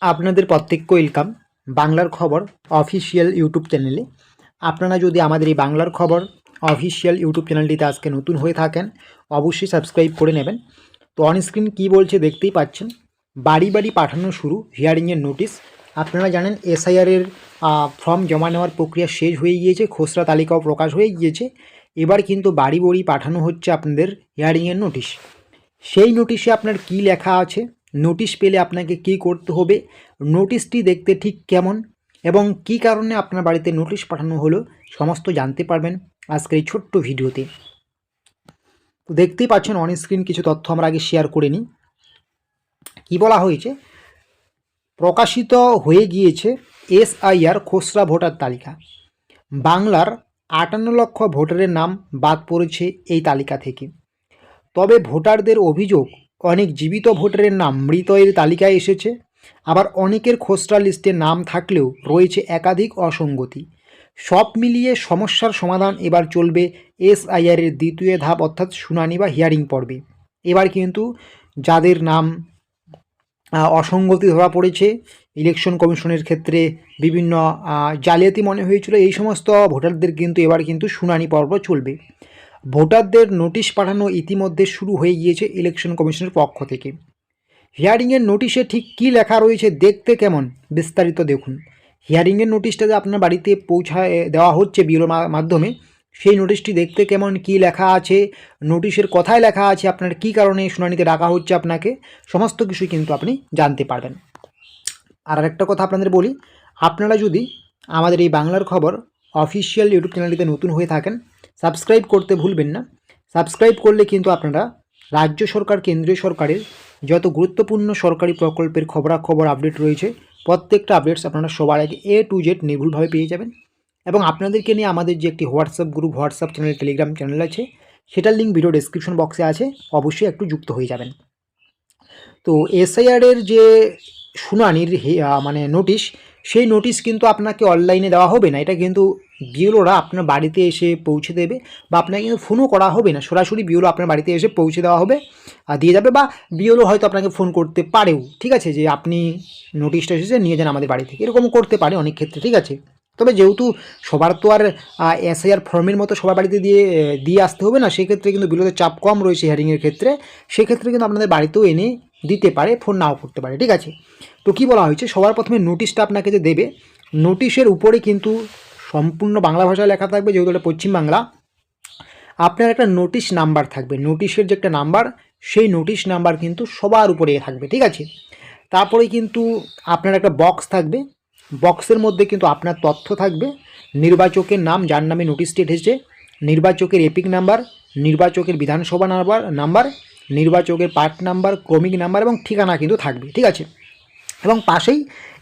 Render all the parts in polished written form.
আপনাদের প্রত্যেককে ওয়েলকাম বাংলার খবর অফিসিয়াল ইউটিউব চ্যানেলে। আপনারা যদি আমাদের এই বাংলার খবর অফিসিয়াল ইউটিউব চ্যানেলটিতে আজকে নতুন হয়ে থাকেন অবশ্যই সাবস্ক্রাইব করে নেবেন। তো অনস্ক্রিন কী বলছে দেখতেই পাচ্ছেন, বাড়ি বাড়ি পাঠানো শুরু হিয়ারিংয়ের নোটিশ। আপনারা জানেন এসআইআরের ফর্ম জমা নেওয়ার প্রক্রিয়া শেষ হয়ে গিয়েছে, খসড়া তালিকাও প্রকাশ হয়ে গিয়েছে। এবার কিন্তু বাড়ি বাড়ি পাঠানো হচ্ছে আপনাদের হিয়ারিংয়ের নোটিশ। সেই নোটিশে আপনার কি লেখা আছে, নোটিশ পেলে আপনাকে কি করতে হবে, নোটিশটি দেখতে ঠিক কেমন এবং কি কারণে আপনার বাড়িতে নোটিশ পাঠানো হলো, সমস্ত জানতে পারবেন আজকের এই ছোট্ট ভিডিওতে। তো দেখতেই পাচ্ছেন অন স্ক্রিন কিছু তথ্য আমরা আগে শেয়ার করে নিই। কী বলা হয়েছে, প্রকাশিত হয়ে গিয়েছে এসআইআর খসড়া ভোটার তালিকা। বাংলার ৫৮ লক্ষ ভোটারের নাম বাদ পড়েছে এই তালিকা থেকে। তবে ভোটারদের অভিযোগ, অনেক জীবিত ভোটারের নাম মৃত এর তালিকায় এসেছে, আবার অনেকের খসড়া লিস্টে নাম থাকলেও রয়েছে একাধিক অসঙ্গতি। সব মিলিয়ে সমস্যার সমাধান এবার চলবে এসআইআরের দ্বিতীয় ধাপ অর্থাৎ শুনানি বা হিয়ারিং পর্বে। এবার কিন্তু যাদের নাম অসঙ্গতি ধরা পড়েছে, ইলেকশন কমিশনের ক্ষেত্রে বিভিন্ন জালিয়াতি মনে হয়েছিল, এই সমস্ত ভোটারদের কিন্তু এবার কিন্তু শুনানি পর্ব চলবে। ভোটারদের নোটিশ পাঠানো ইতিমধ্যে শুরু হয়ে গিয়েছে ইলেকশন কমিশনের পক্ষ থেকে। হিয়ারিংয়ের নোটিশে ঠিক কী লেখা রয়েছে, দেখতে কেমন, বিস্তারিত দেখুন। হিয়ারিংয়ের নোটিশটা যে আপনার বাড়িতে পৌঁছায় দেওয়া হচ্ছে বিওর মাধ্যমে, সেই নোটিশটি দেখতে কেমন, কি লেখা আছে, নোটিশের কথায় লেখা আছে আপনার কী কারণে শুনানিতে ডাকা হচ্ছে আপনাকে, সমস্ত কিছুই কিন্তু আপনি জানতে পারবেন। আর একটা কথা আপনাদের বলি, আপনারা যদি আমাদের এই বাংলার খবর অফিসিয়াল ইউটিউব চ্যানেলটিতে নতুন হয়ে থাকেন সাবস্ক্রাইব করতে ভুলবেন না। সাবস্ক্রাইব করলে কিন্তু আপনারা রাজ্য সরকার কেন্দ্রীয় সরকারের যত গুরুত্বপূর্ণ সরকারি প্রকল্পের খবরাখবর আপডেট রয়েছে প্রত্যেকটা আপডেটস আপনারা সবার আগে A to Z নির্ভুলভাবে পেয়ে যাবেন। এবং আপনাদেরকে নিয়ে আমাদের যে একটি WhatsApp group, WhatsApp channel, Telegram channel আছে, সেটার লিঙ্ক ভিডিও ডেসক্রিপশন বক্সে আছে, অবশ্যই একটু যুক্ত হয়ে যাবেন। তো এসআইআরের যে শুনানির মানে নোটিশ, সেই নোটিশ কিন্তু আপনাকে অনলাইনে দেওয়া হবে না, এটা কিন্তু বিএলওরা আপনার বাড়িতে এসে পৌঁছে দেবে, বা আপনাকে কিন্তু ফোনও করা হবে না, সরাসরি বিএলও আপনার বাড়িতে এসে পৌঁছে দেওয়া হবে আর দিয়ে যাবে, বা বিএলও হয়তো আপনাকে ফোন করতে পারেও, ঠিক আছে, যে আপনি নোটিশটা এসেছে নিয়ে যান আমাদের বাড়ি থেকে, এরকমও করতে পারে অনেক ক্ষেত্রে, ঠিক আছে। তবে যেহেতু সবার তো আর এসআইআর ফর্মের মতো সবার বাড়িতে দিয়ে আসতে হবে না, সেক্ষেত্রে কিন্তু বিএলওদের চাপ কম রয়েছে হিয়ারিংয়ের ক্ষেত্রে, সেক্ষেত্রে কিন্তু আপনাদের বাড়িতেও এনে দিতে পারে, ফোন নাও করতে পারে, ঠিক আছে। তো কী বলা হয়েছে, সবার প্রথমে নোটিশটা আপনাকে যে দেবে, নোটিশের উপরে কিন্তু সম্পূর্ণ বাংলা ভাষায় লেখা থাকবে, যেহেতু এটা পশ্চিমবাংলা। আপনার একটা নোটিশ নাম্বার থাকবে, নোটিশের যে একটা নাম্বার, সেই নোটিশ নাম্বার কিন্তু সবার উপরে থাকবে, ঠিক আছে। তারপরে কিন্তু আপনার একটা বক্স থাকবে, বক্সের মধ্যে কিন্তু আপনার তথ্য থাকবে, নির্বাচকের নাম, যার নামে নোটিশটি এসেছে, নির্বাচকের এপিক নাম্বার, নির্বাচকের বিধানসভা নাম্বার, নির্বাচকের পার্ট নাম্বার, ক্রমিক নাম্বার এবং ঠিকানা কিন্তু থাকবে, ঠিক আছে। এবং পাশেই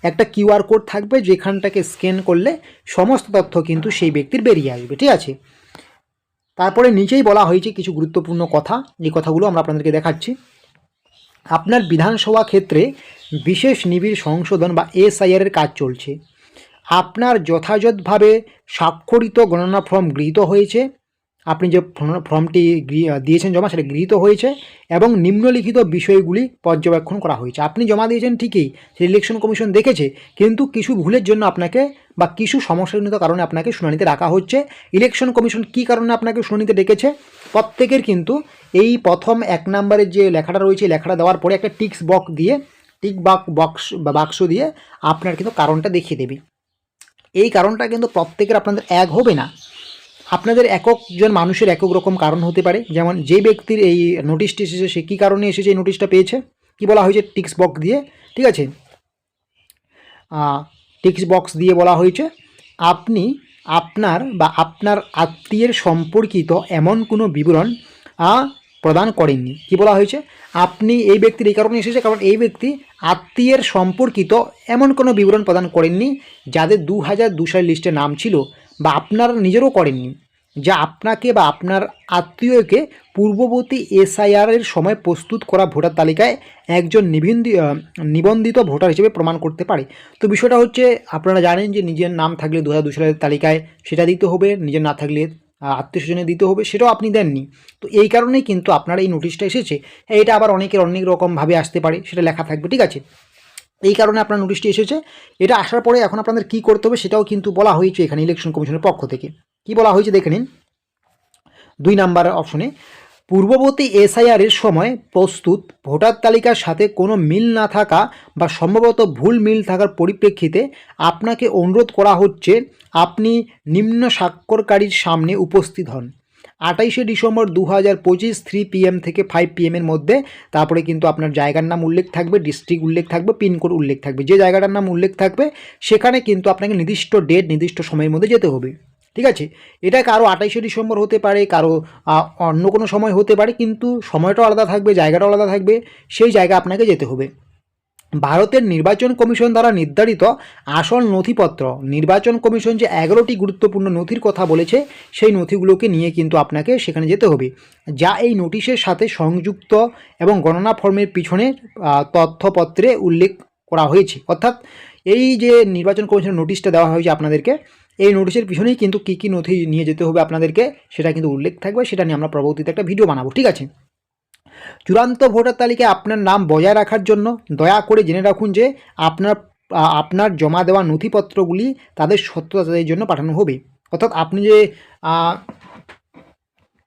একটা কিউআর কোড থাকবে, যেখানটাকে স্ক্যান করলে সমস্ত তথ্য কিন্তু সেই ব্যক্তির বেরিয়ে আসবে, ঠিক আছে। তারপরে নিচেই বলা হয়েছে কিছু গুরুত্বপূর্ণ কথা, এই কথাগুলো আমরা আপনাদেরকে দেখাচ্ছি। আপনার বিধানসভা ক্ষেত্রে বিশেষ নিবিড় সংশোধন বা এসআইআরের কাজ চলছে। আপনার যথাযথভাবে স্বাক্ষরিত গণনা ফর্ম গৃহীত হয়েছে, আপনি যে ফর্মটি দিয়েছেন জমা, সেটা গৃহীত হয়েছে এবং নিম্নলিখিত বিষয়গুলি পর্যবেক্ষণ করা হয়েছে। আপনি জমা দিয়েছেন ঠিকই, সেই ইলেকশন কমিশন দেখেছে, কিন্তু কিছু ভুলের জন্য আপনাকে বা কিছু সমস্যাজনিত কারণে আপনাকে শুনানিতে ডাকা হচ্ছে। ইলেকশন কমিশন কী কারণে আপনাকে শুনানিতে ডেকেছে, প্রত্যেকের কিন্তু এই প্রথম 1 নম্বরের যে লেখাটা রয়েছে, লেখাটা দেওয়ার পরে একটা টিক বাক্স দিয়ে আপনার কিন্তু কারণটা দেখিয়ে দেবে। এই কারণটা কিন্তু প্রত্যেকের আপনাদের এক হবে না, আপনাদের একজন মানুষের একক রকম কারণ হতে পারে। যেমন যে ব্যক্তির এই নোটিশটি এসেছে, সে কী কারণে এসেছে এই নোটিশটা পেয়েছে, কি বলা হয়েছে টিক্স বক্স দিয়ে, ঠিক আছে, টিক্স বক্স দিয়ে বলা হয়েছে আপনি আপনার বা আপনার আত্মীয়ের সম্পর্কিত এমন কোনো বিবরণ প্রদান করেননি। কি বলা হয়েছে, আপনি এই ব্যক্তির এই কারণে এসেছে কারণ এই ব্যক্তি আত্মীয়ের সম্পর্কিত এমন কোনো বিবরণ প্রদান করেননি যাদের 2002 সালের লিস্টে নাম ছিল, বা আপনার নিজেরও করেননি, যা আপনাকে বা আপনার আত্মীয়কে পূর্ববর্তী এসআইআরের সময় প্রস্তুত করা ভোটার তালিকায় একজন নিবন্ধিত ভোটার হিসেবে প্রমাণ করতে পারে। তো বিষয়টা হচ্ছে, আপনারা জানেন যে নিজের নাম থাকলে 2002 সালের তালিকায় সেটা দিতে হবে, নিজের না থাকলে আত্মীয় স্বজনে দিতে হবে, সেটাও আপনি দেননি। তো এই কারণেই কিন্তু আপনার এই নোটিশটা এসেছে। এটা আবার অনেকের অনেক রকমভাবে আসতে পারে, সেটা লেখা থাকবে, ঠিক আছে। এই কারণে আপনার নোটিশটি এসেছে। এটা আসার পরে এখন আপনাদের কী করতে হবে সেটাও কিন্তু বলা হয়েছে এখানে ইলেকশন কমিশনের পক্ষ থেকে। কি বলা হয়েছে দেখে নিন 2 নাম্বার অপশনে, পূর্ববর্তী এসআইআরের সময় প্রস্তুত ভোটার তালিকার সাথে কোনো মিল না থাকা বা সম্ভবত ভুল মিল থাকার পরিপ্রেক্ষিতে আপনাকে অনুরোধ করা হচ্ছে আপনি নিম্ন স্বাক্ষরকারীর সামনে উপস্থিত হন 28শে ডিসেম্বর 2025 3 PM থেকে 5 PM এর মধ্যে। তারপরে কিন্তু আপনার জায়গার নাম উল্লেখ থাকবে, ডিস্ট্রিক্ট উল্লেখ থাকবে, পিনকোড উল্লেখ থাকবে। যে জায়গাটার নাম উল্লেখ থাকবে সেখানে কিন্তু আপনাকে নির্দিষ্ট ডেট নির্দিষ্ট সময়ের মধ্যে যেতে হবে, ঠিক আছে। এটা কারো 28শে ডিসেম্বর হতে পারে, কারো অন্য কোনো সময় হতে পারে, কিন্তু সময়টাও আলাদা থাকবে, জায়গাটাও আলাদা থাকবে, সেই জায়গা আপনাকে যেতে হবে। ভারতের নির্বাচন কমিশন দ্বারা নির্ধারিত আসল নথিপত্র, নির্বাচন কমিশন যে 11টি গুরুত্বপূর্ণ নথির কথা বলেছে সেই নথিগুলোকে নিয়ে কিন্তু আপনাকে সেখানে যেতে হবে, যা এই নোটিশের সাথে সংযুক্ত এবং গণনা ফর্মের পিছনের তথ্যপত্রে উল্লেখ করা হয়েছে। অর্থাৎ এই যে নির্বাচন কমিশনের নোটিশটা দেওয়া হয়েছে আপনাদেরকে, এই নোটিশের পিছনেই কিন্তু কী কী নথি নিয়ে যেতে হবে আপনাদেরকে সেটা কিন্তু উল্লেখ থাকবে। সেটা নিয়ে আমরা পরবর্তীতে একটা ভিডিও বানাবো, ঠিক আছে। চূড়ান্ত ভোটার তালিকায় আপনার নাম বজায় রাখার জন্য দয়া করে জেনে রাখুন যে আপনার জমা দেওয়া নথিপত্রগুলি তাদের সত্যতার জন্য পাঠানো হবে। অর্থাৎ আপনি যে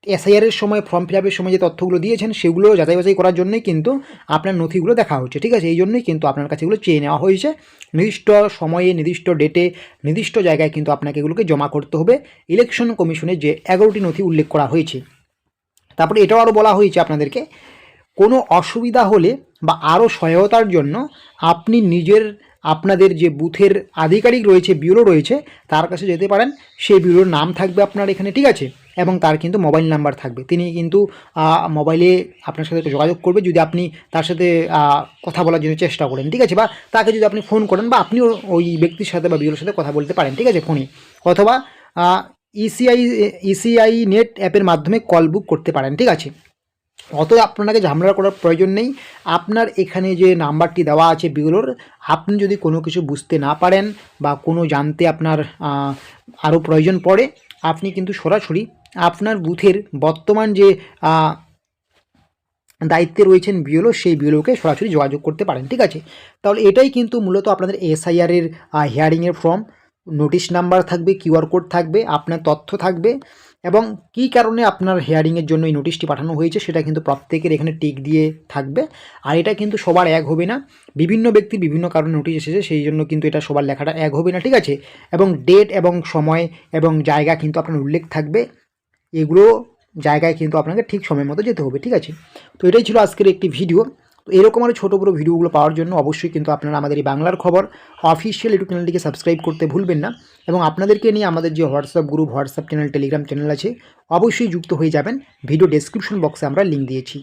এসআইআরের সময় ফর্ম ফিল আপের সময় যে তথ্যগুলো দিয়েছেন সেগুলো যাচাই বাছাই করার জন্যই কিন্তু আপনার নথিগুলো দেখা হচ্ছে, ঠিক আছে। এই জন্যই কিন্তু আপনার কাছে এগুলো চেয়ে নেওয়া হয়েছে। নির্দিষ্ট সময়ে, নির্দিষ্ট ডেটে, নির্দিষ্ট জায়গায় কিন্তু আপনাকে এগুলোকে জমা করতে হবে ইলেকশন কমিশনের যে 11টি নথি উল্লেখ করা হয়েছে। তারপরে এটাও আরও বলা হয়েছে আপনাদেরকে, কোনো অসুবিধা হলে বা আরও সহায়তার জন্য আপনি আপনাদের যে বুথের আধিকারিক রয়েছে, ব্যুরো রয়েছে, তার কাছে যেতে পারেন। সেই ব্যুরোর নাম থাকবে আপনার এখানে, ঠিক আছে, এবং তার কিন্তু মোবাইল নাম্বার থাকবে। তিনি কিন্তু মোবাইলে আপনার সাথে যোগাযোগ করবে যদি আপনি তার সাথে কথা বলার জন্য চেষ্টা করেন, ঠিক আছে, বা তাকে যদি আপনি ফোন করেন, বা আপনিও ওই ব্যক্তির সাথে বা ব্যুরোর সাথে কথা বলতে পারেন, ঠিক আছে, ফোনে, অথবা ইসিআই নেট অ্যাপের মাধ্যমে কল বুক করতে পারেন, ঠিক আছে। অতএব আপনাকে ঝামেলা করার প্রয়োজন নেই। আপনার এখানে যে নাম্বারটি দেওয়া আছে ব্যুরোর, আপনি যদি কোনো কিছু বুঝতে না পারেন বা কোনো জানতে আপনার আরও প্রয়োজন পড়ে, আপনি কিন্তু সরাসরি আপনার বুথের বর্তমান যে দায়িত্বে রয়েছেন বিএলও, সেই বিএলওকে সরাসরি যোগাযোগ করতে পারেন, ঠিক আছে। তাহলে এটাই কিন্তু মূলত আপনাদের এসআইআরের হিয়ারিংয়ের ফর্ম। নোটিশ নাম্বার থাকবে, কিউআর কোড থাকবে, আপনার তথ্য থাকবে, এবং কী কারণে আপনার হিয়ারিংয়ের জন্য এই নোটিশটি পাঠানো হয়েছে সেটা কিন্তু প্রত্যেকের এখানে টিক দিয়ে থাকবে। আর এটা কিন্তু সবার এক হবে না, বিভিন্ন ব্যক্তির বিভিন্ন কারণে নোটিশ এসেছে, সেই জন্য কিন্তু এটা সবার লেখাটা এক হবে না, ঠিক আছে। এবং ডেট এবং সময় এবং জায়গা কিন্তু আপনার উল্লেখ থাকবে, এগুলো জায়গায় কিন্তু আপনাকে ঠিক সময় মতো যেতে হবে, ঠিক আছে। তো এটাই ছিল আজকের একটি ভিডিও। তো এরকম আরও ছোটো বড়ো ভিডিওগুলো পাওয়ার জন্য অবশ্যই কিন্তু আপনারা আমাদের এই বাংলার খবর অফিসিয়াল ইউটিউব চ্যানেলটিকে সাবস্ক্রাইব করতে ভুলবেন না, এবং আপনাদেরকে নিয়ে আমাদের যে WhatsApp group, WhatsApp channel, Telegram channel আছে, অবশ্যই যুক্ত হয়ে যাবেন। ভিডিও ডেসক্রিপশন বক্সে আমরা লিঙ্ক দিয়েছি।